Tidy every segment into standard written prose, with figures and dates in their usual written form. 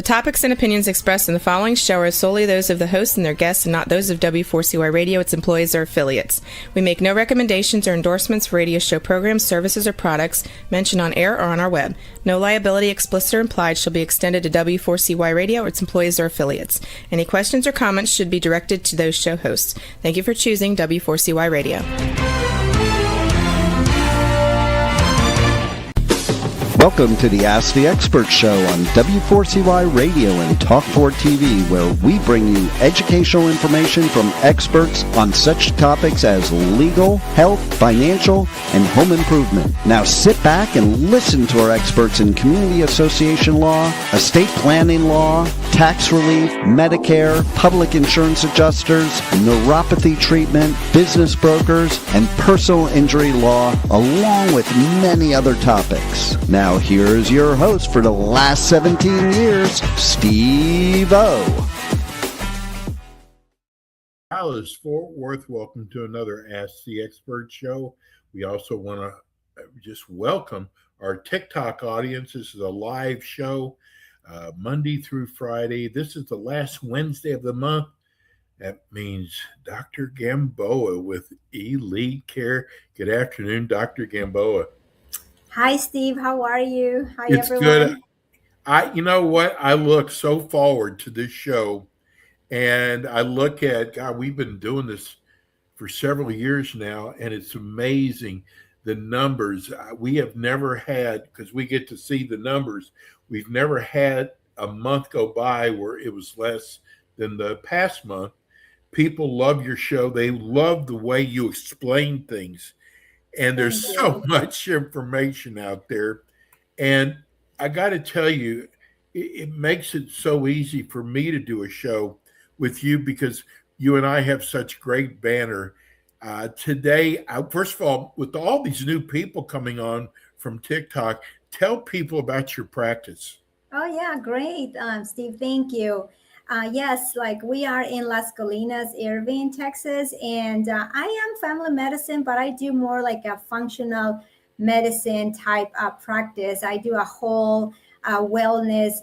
The topics and opinions expressed in the following show are solely those of the host and their guests and not those of W4CY Radio, its employees, or affiliates. We make no recommendations or endorsements for radio show programs, services, or products mentioned on air or on our web. No liability, explicit or implied, shall be extended to W4CY Radio or its employees or affiliates. Any questions or comments should be directed to those show hosts. Thank you for choosing W4CY Radio. Welcome to the Ask the Expert Show on W4CY Radio and Talk4 TV, where we bring you educational information from experts on such topics as legal, health, financial, and home improvement. Now sit back and listen to our experts in community association law, estate planning law, tax relief, Medicare, public insurance adjusters, neuropathy treatment, business brokers, and personal injury law, along with many other topics. Now here's your host for the last 17 years, Steve O. Dallas, Fort Worth, welcome to another Ask the Expert show. We also want to just welcome our TikTok audience. This is a live show, Monday through Friday. This is the last Wednesday of the month. That means Dr. Gamboa with Elite Care. Good afternoon, Dr. Gamboa. Hi, Steve. How are you? Hi, it's everyone. Good. You know what? I look so forward to this show, and I look at, God, we've been doing this for several years now, and it's amazing the numbers. We have never had, because we get to see the numbers, we've never had a month go by where it was less than the past month. People love your show. They love the way you explain things. And there's so much information out there. And I got to tell you, it makes it so easy for me to do a show with you because you and I have such great banter. Today, first of all, with all these new people coming on from TikTok, tell people about your practice. Oh, yeah, great, Steve. Thank you. Yes, like we are in Las Colinas, Irving, Texas, and I am family medicine, but I do more like a functional medicine type practice. I do a whole wellness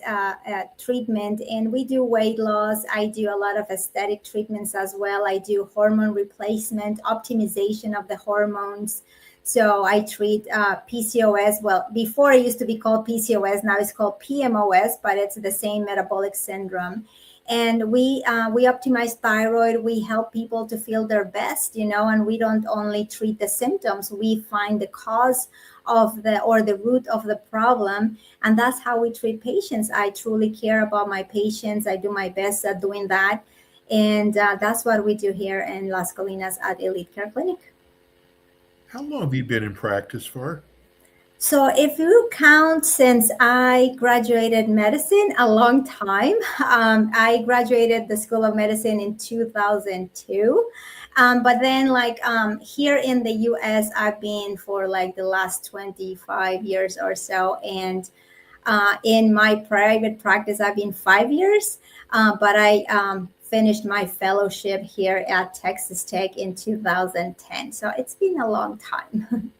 treatment, and we do weight loss. I do a lot of aesthetic treatments as well. I do hormone replacement, optimization of the hormones. So I treat PCOS. Well, before it used to be called PCOS, now it's called PMOS, but it's the same metabolic syndrome. And we optimize thyroid. We help people to feel their best, and we don't only treat the symptoms. We find the cause of the root of the problem. And that's how we treat patients. I truly care about my patients. I do my best at doing that. And that's what we do here in Las Colinas at Elite Care Clinic. How long have you been in practice for? So if you count since I graduated medicine, a long time. I graduated the School of Medicine in 2002. But then here in the U.S., I've been for like the last 25 years or so. And in my private practice, I've been 5 years. But I finished my fellowship here at Texas Tech in 2010. So it's been a long time.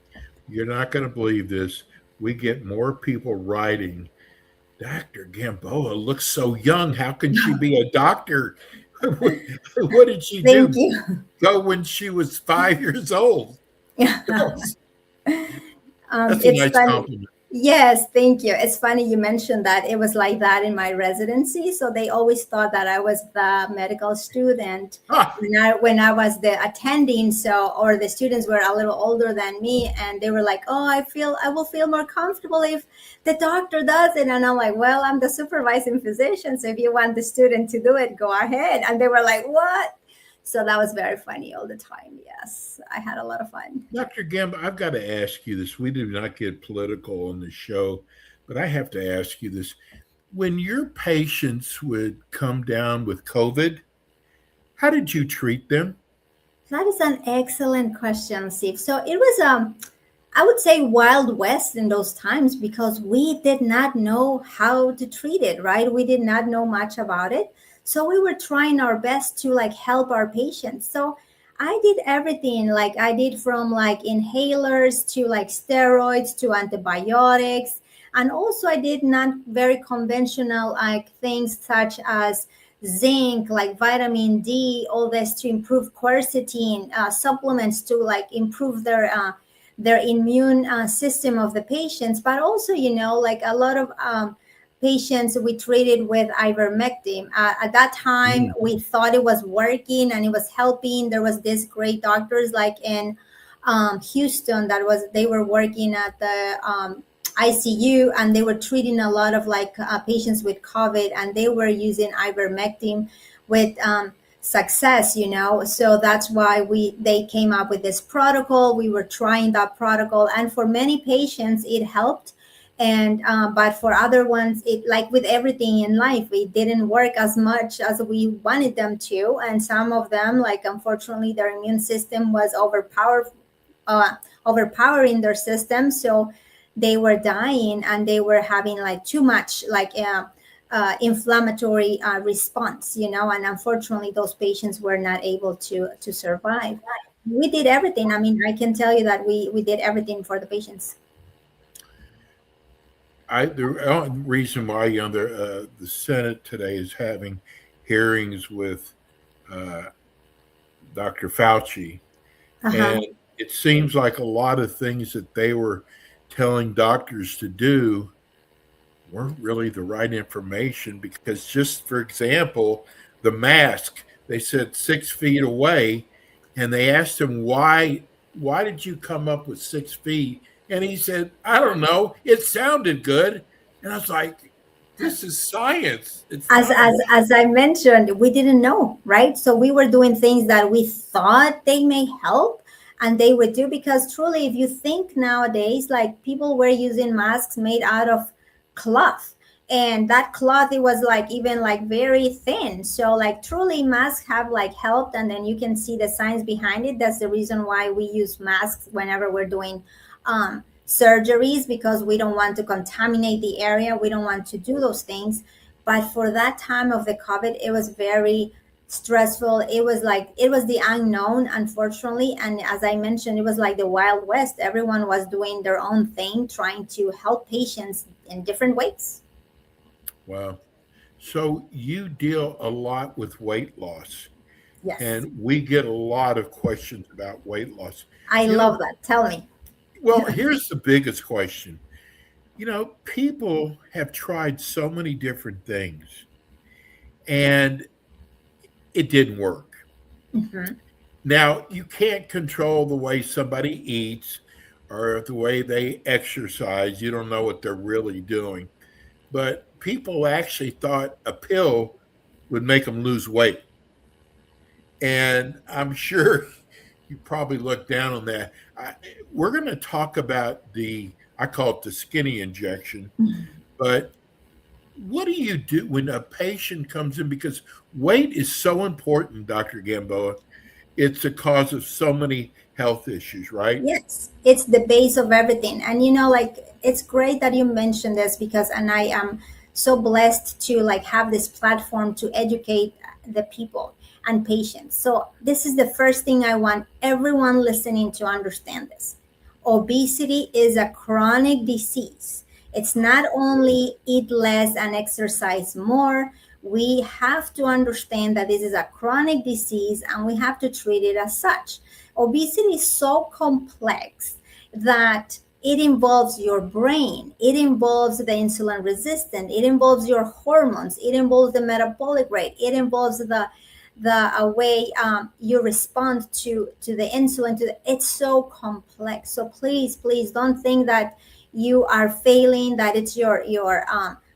You're not going to believe this. We get more people writing, Dr. Gamboa looks so young. How can she be a doctor? What did she do? Thank you. Go when she was 5 years old. Yeah. That's a nice compliment. Yes, thank you. It's funny you mentioned that. It was like that in my residency. So they always thought that I was the medical student when I was the attending. Or the students were a little older than me, and they were like, "Oh, I will feel more comfortable if the doctor does it." And I'm like, "Well, I'm the supervising physician, so if you want the student to do it, go ahead." And they were like, "What?" So that was very funny all the time. Yes, I had a lot of fun. Dr. Gamboa, I've got to ask you this. We do not get political on the show, but I have to ask you this. When your patients would come down with COVID, how did you treat them? That is an excellent question, Steve. So it was, I would say, Wild West in those times because we did not know how to treat it, right? We did not know much about it. So we were trying our best to help our patients. So I did everything. I did from inhalers to steroids to antibiotics. And also I did not very conventional like things such as zinc, like vitamin D, all this to improve quercetin, supplements to like improve their immune system of the patients. But also, like a lot of patients we treated with ivermectin. At that time, we thought it was working and it was helping. There was this great doctors like in Houston they were working at the ICU, and they were treating a lot of like patients with COVID, and they were using ivermectin with success. So that's why they came up with this protocol. We were trying that protocol, and for many patients it helped. And but for other ones, it, like with everything in life, it didn't work as much as we wanted them to. And some of them, like unfortunately their immune system was overpowering their system, so they were dying, and they were having like too much like inflammatory response, and unfortunately those patients were not able to survive. We did everything. I mean, I can tell you that we did everything for the patients. The reason why the Senate today is having hearings with Dr. Fauci, and it seems like a lot of things that they were telling doctors to do weren't really the right information, because just for example, the mask, they said 6 feet away, and they asked him why did you come up with 6 feet, and he said, I don't know, it sounded good. And I was like, this is science. As I mentioned, we didn't know, right? So we were doing things that we thought they may help, and they would do, because truly, if you think nowadays, like people were using masks made out of cloth, and that cloth, it was like even like very thin. So like truly masks have like helped, and then you can see the science behind it. That's the reason why we use masks whenever we're doing surgeries, because we don't want to contaminate the area. We don't want to do those things. But for that time of the COVID, it was very stressful. It was the unknown, unfortunately. And as I mentioned, it was like the Wild West. Everyone was doing their own thing, trying to help patients in different ways. Wow. So you deal a lot with weight loss. Yes. And we get a lot of questions about weight loss. I love that. Tell me. Well, here's the biggest question. People have tried so many different things, and it didn't work. Now, you can't control the way somebody eats or the way they exercise. You don't know what they're really doing. But people actually thought a pill would make them lose weight. And I'm sure you probably look down on that. We're going to talk about I call it the skinny injection. But what do you do when a patient comes in? Because weight is so important, Dr. Gamboa. It's a cause of so many health issues, right? Yes, it's the base of everything. And it's great that you mentioned this, because and I am so blessed to like have this platform to educate the people and patients. So this is the first thing I want everyone listening to understand. This obesity is a chronic disease. It's not only eat less and exercise more. We have to understand that this is a chronic disease, and we have to treat it as such. Obesity is so complex that it involves your brain, it involves the insulin resistant, it involves your hormones, it involves the metabolic rate, it involves the way you respond to the insulin. It's so complex. So please don't think that you are failing, that it's your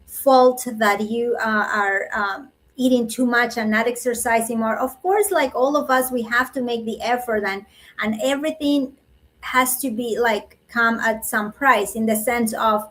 fault that you are eating too much and not exercising more. Of course, like all of us, we have to make the effort, and everything has to be like come at some price, in the sense of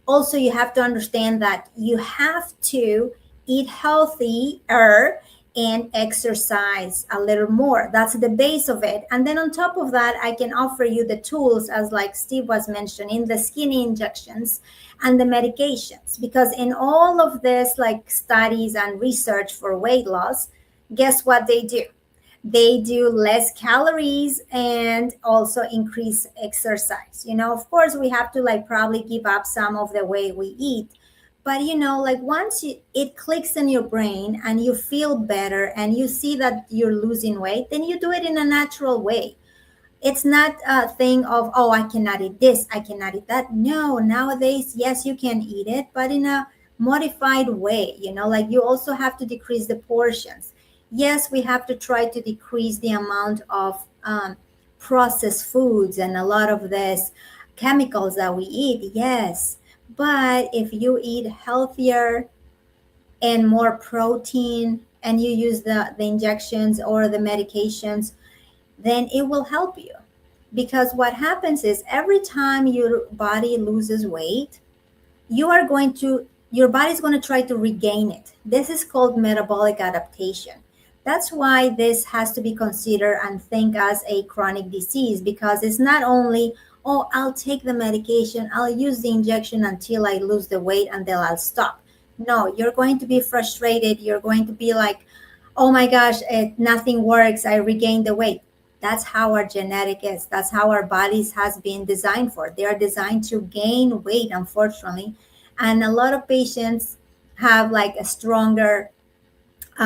also you have to understand that you have to eat healthier and exercise a little more. That's the base of it. And then on top of that, I can offer you the tools, as like Steve was mentioning, the skinny injections and the medications. Because in all of this like studies and research for weight loss, guess what they do? They do less calories and also increase exercise. Of course, we have to like probably give up some of the way we eat. But like once it clicks in your brain and you feel better and you see that you're losing weight, then you do it in a natural way. It's not a thing of, oh, I cannot eat this, I cannot eat that. No, nowadays, yes, you can eat it, but in a modified way. Like you also have to decrease the portions. Yes, we have to try to decrease the amount of processed foods and a lot of this chemicals that we eat. Yes, but if you eat healthier and more protein and you use the injections or the medications, then it will help you. Because what happens is every time your body loses weight, your body's going to try to regain it. This is called metabolic adaptation. That's why this has to be considered and think as a chronic disease, because it's not only, oh, I'll take the medication, I'll use the injection until I lose the weight and then I'll stop. No, you're going to be frustrated. You're going to be like, oh my gosh, nothing works. I regained the weight. That's how our genetic is. That's how our bodies has been designed for. They are designed to gain weight, unfortunately. And a lot of patients have like a stronger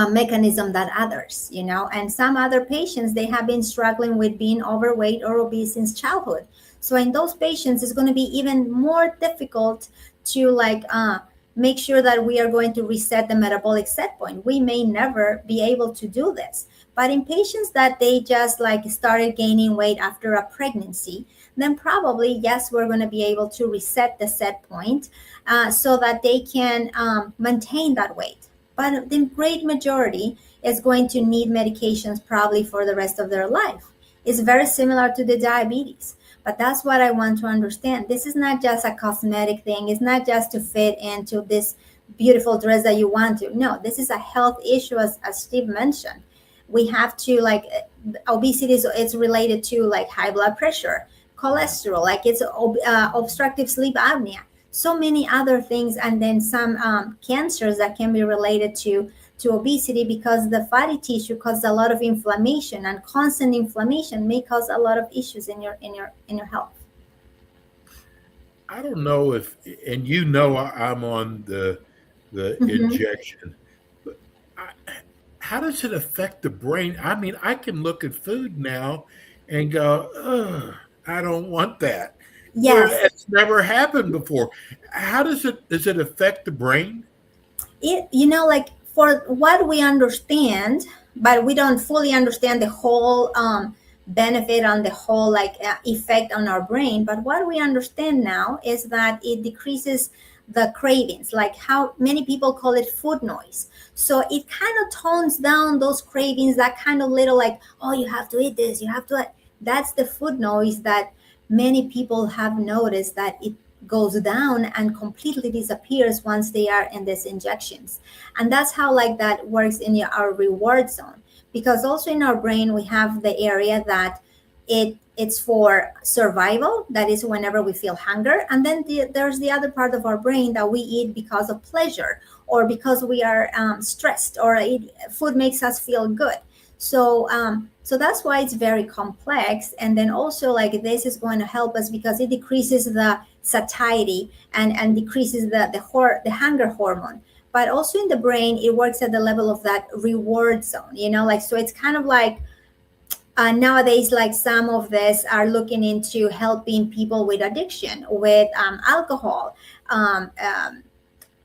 mechanism than others, and some other patients, they have been struggling with being overweight or obese since childhood. So in those patients, it's going to be even more difficult to like make sure that we are going to reset the metabolic set point. We may never be able to do this. But in patients that they just like started gaining weight after a pregnancy, then probably, yes, we're going to be able to reset the set point so that they can maintain that weight. But the great majority is going to need medications probably for the rest of their life. It's very similar to the diabetes. But that's what I want to understand. This is not just a cosmetic thing. It's not just to fit into this beautiful dress that you want to. No, this is a health issue, as Steve mentioned. We have to like obesity it's related to like high blood pressure, cholesterol, like it's obstructive sleep apnea, so many other things, and then some cancers that can be related to obesity, because the fatty tissue causes a lot of inflammation, and constant inflammation may cause a lot of issues in your health. I don't know if, and I'm on the injection. But how does it affect the brain? I mean, I can look at food now and go, ugh, I don't want that. Yes. It's never happened before. How does it affect the brain? Like for what we understand, but we don't fully understand the whole benefit on the whole like effect on our brain. But what we understand now is that it decreases the cravings, like how many people call it food noise. So it kind of tones down those cravings, that kind of little like, oh, you have to eat this, you have to. That's the food noise that many people have noticed that it goes down and completely disappears once they are in these injections. And that's how like that works in our reward zone, because also in our brain we have the area that it's for survival, that is whenever we feel hunger, and then there's the other part of our brain that we eat because of pleasure or because we are stressed, or food makes us feel good. So that's why it's very complex. And then also like this is going to help us because it decreases the satiety and decreases the hunger hormone. But also in the brain, it works at the level of that reward zone, like, so it's kind of like nowadays, like some of this are looking into helping people with addiction, with alcohol,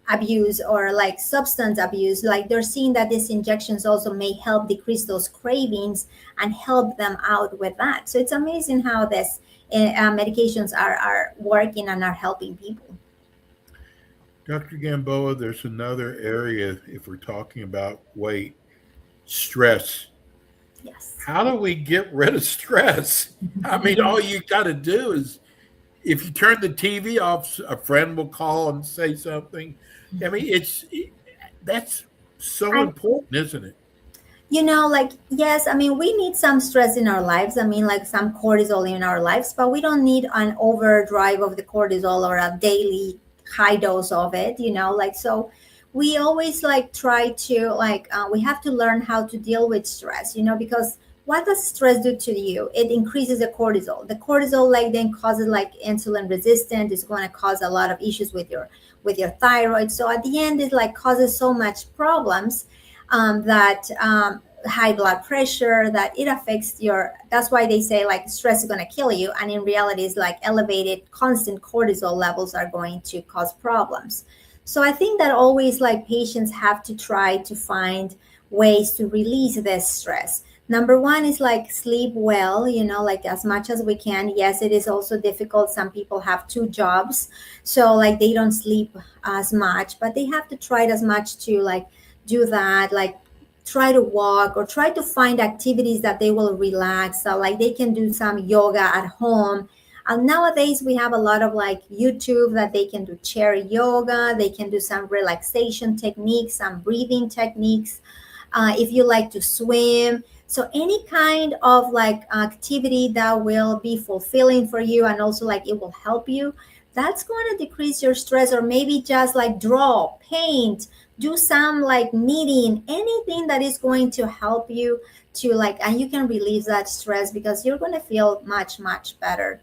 abuse, or like substance abuse. Like they're seeing that these injections also may help decrease those cravings and help them out with that. So it's amazing how this medications are working and are helping people. Dr. Gamboa, there's another area, if we're talking about weight, stress. Yes. How do we get rid of stress? I mean, all you got to do is, if you turn the TV off, a friend will call and say something. I mean, that's so important, isn't it? Like, yes, I mean, we need some stress in our lives. I mean, like some cortisol in our lives, but we don't need an overdrive of the cortisol or a daily high dose of it, like, so we always like try to like we have to learn how to deal with stress, because what does stress do to you? It increases the cortisol like then causes like insulin resistance. It's going to cause a lot of issues with your thyroid. So at the end it like causes so much problems, that high blood pressure, that it affects your, that's why they say like stress is going to kill you, and in reality it's like elevated constant cortisol levels are going to cause problems. So I think that always like patients have to try to find ways to release this stress. Number one is like sleep well, like as much as we can. Yes, it is also difficult. Some people have two jobs, so like they don't sleep as much, but they have to try as much to like do that, like try to walk or try to find activities that they will relax. So like they can do some yoga at home. And nowadays we have a lot of like YouTube that they can do chair yoga. They can do some relaxation techniques, some breathing techniques. If you like to swim, so any kind of like activity that will be fulfilling for you and also like it will help you, that's going to decrease your stress. Or maybe just like draw, paint, do some like knitting, anything that is going to help you to like, and you can release that stress because you're going to feel much, much better.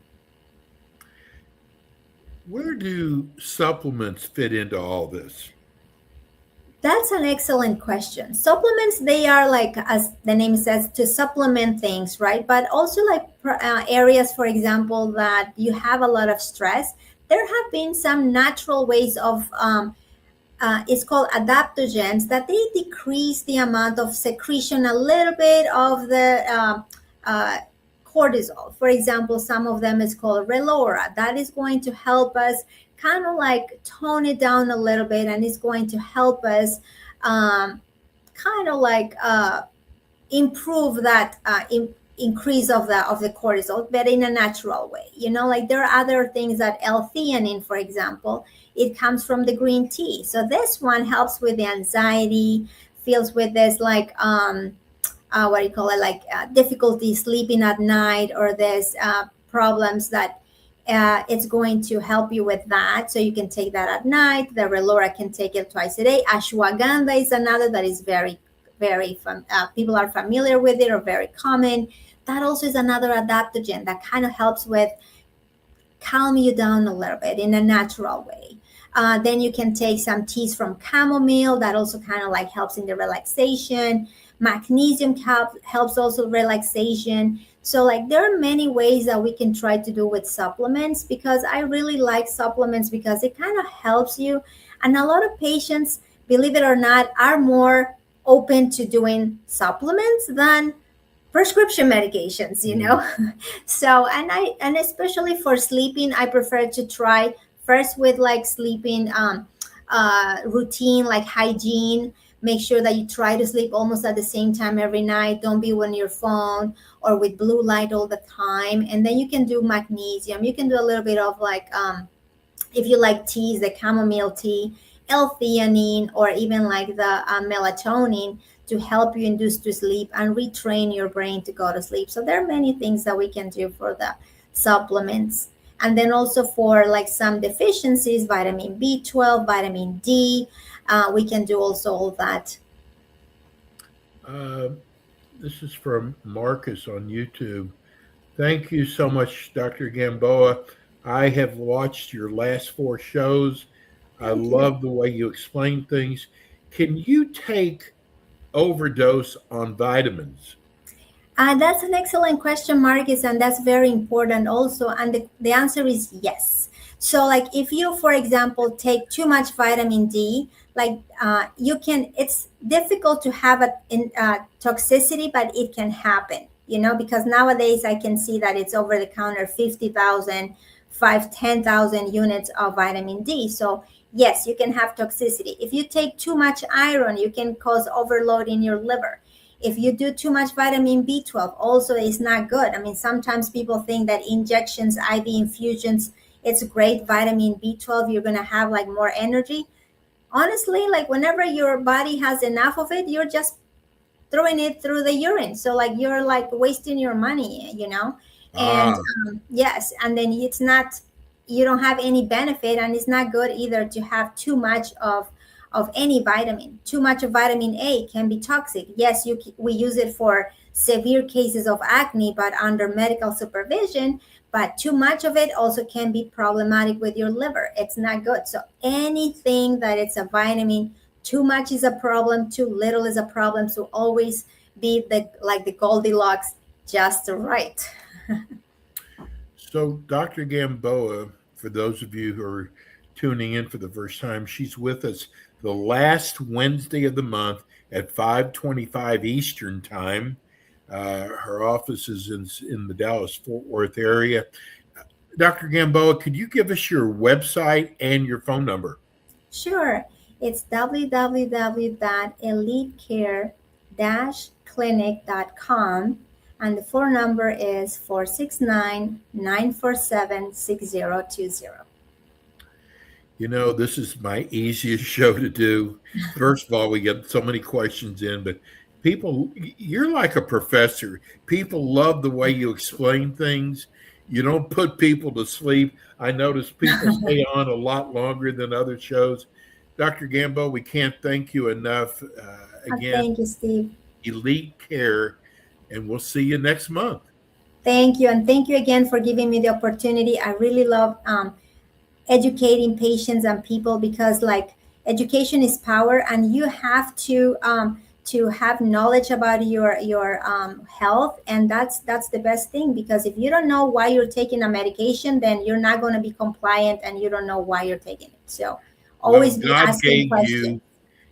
Where do supplements fit into all this? That's an excellent question. Supplements, they are like, as the name says, to supplement things, right? But also like areas, for example, that you have a lot of stress. There have been some natural ways of, it's called adaptogens, that they decrease the amount of secretion a little bit of the cortisol. For example, some of them is called Relora. That is going to help us kind of like tone it down a little bit, and it's going to help us kind of like improve that increase of the cortisol, but in a natural way. Like there are other things that L-theanine, for example, it comes from the green tea. So this one helps with the anxiety, feels with this like what do you call it, like difficulty sleeping at night, or this problems that it's going to help you with that. So you can take that at night. The Relora can take it twice a day. Ashwagandha is another that is very, very people are familiar with it, or very common. That also is another adaptogen that kind of helps with calm you down a little bit in a natural way. Then you can take some teas from chamomile that also kind of like helps in the relaxation. Magnesium helps also relaxation. So like there are many ways that we can try to do with supplements, because I really like supplements because it kind of helps you. And a lot of patients, believe it or not, are more open to doing supplements than prescription medications, So and especially for sleeping, I prefer to try first with like sleeping routine, like hygiene. Make sure that you try to sleep almost at the same time every night. Don't be on your phone or with blue light all the time. And then you can do magnesium. You can do a little bit of like if you like teas, the chamomile tea, L-theanine, or even like the melatonin, to help you induce to sleep and retrain your brain to go to sleep. So there are many things that we can do for the supplements. And then also for like some deficiencies, vitamin B12, vitamin D, we can do also all that. This is from Marcus on YouTube. Thank you so much, Dr. Gamboa. I have watched your last 4 shows. I love the way you explain things. Can you take overdose on vitamins? That's an excellent question, Marcus, and that's very important also. And the answer is yes. So, like, if you, for example, take too much vitamin D, like it's difficult to have a toxicity, but it can happen, because nowadays I can see that it's over the counter 50,000, 10,000 units of vitamin D. So, yes, you can have toxicity. If you take too much iron, you can cause overload in your liver. If you do too much vitamin B12, also is not good. I mean, sometimes people think that injections, IV infusions, it's great. Vitamin B12, you're going to have like more energy. Honestly, like whenever your body has enough of it, you're just throwing it through the urine. So like you're like wasting your money, And yes, and then you don't have any benefit, and it's not good either to have too much of of any vitamin. Too much of vitamin A can be toxic. Yes, we use it for severe cases of acne, but under medical supervision. But too much of it also can be problematic with your liver. It's not good. So anything that it's a vitamin, too much is a problem, too little is a problem. So always be the Goldilocks, just right. So Dr. Gamboa, for those of you who are tuning in for the first time, she's with us the last Wednesday of the month at 5:25 Eastern Time. Her office is in the Dallas-Fort Worth area. Dr. Gamboa, could you give us your website and your phone number? Sure. It's www.elitecare-clinic.com, and the phone number is 469-947-6020. You know, this is my easiest show to do. First of all, we get so many questions in, but people, you're like a professor. People love the way you explain things. You don't put people to sleep. I notice people stay on a lot longer than other shows. Dr. Gamboa, we can't thank you enough. Again, thank you, Steve. Elite Care, and we'll see you next month. Thank you, and thank you again for giving me the opportunity. I really love educating patients and people, because education is power, and you have to have knowledge about your health, and that's the best thing, because if you don't know why you're taking a medication, then you're not going to be compliant, and you don't know why you're taking it. So always be asking questions.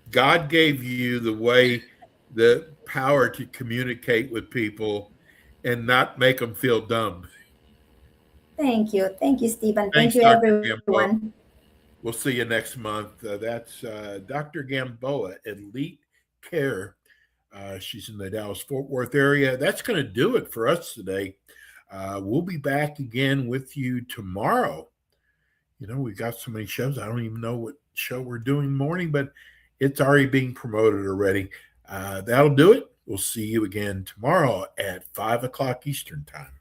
God gave you the power to communicate with people and not make them feel dumb. Thank you, Stephen. Thanks, thank you, Dr. everyone. Gamboa. We'll see you next month. That's Dr. Gamboa, Elite Care. She's in the Dallas-Fort Worth area. That's going to do it for us today. We'll be back again with you tomorrow. You know, we've got so many shows. I don't even know what show we're doing morning, but it's already being promoted already. That'll do it. We'll see you again tomorrow at 5 o'clock Eastern Time.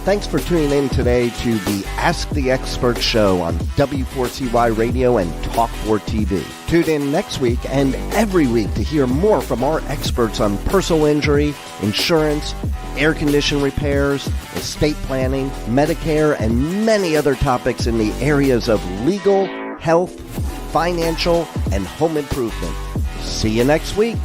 Thanks for tuning in today to the Ask the Expert show on W4CY Radio and Talk4 TV. Tune in next week and every week to hear more from our experts on personal injury, insurance, air condition repairs, estate planning, Medicare, and many other topics in the areas of legal, health, financial, and home improvement. See you next week.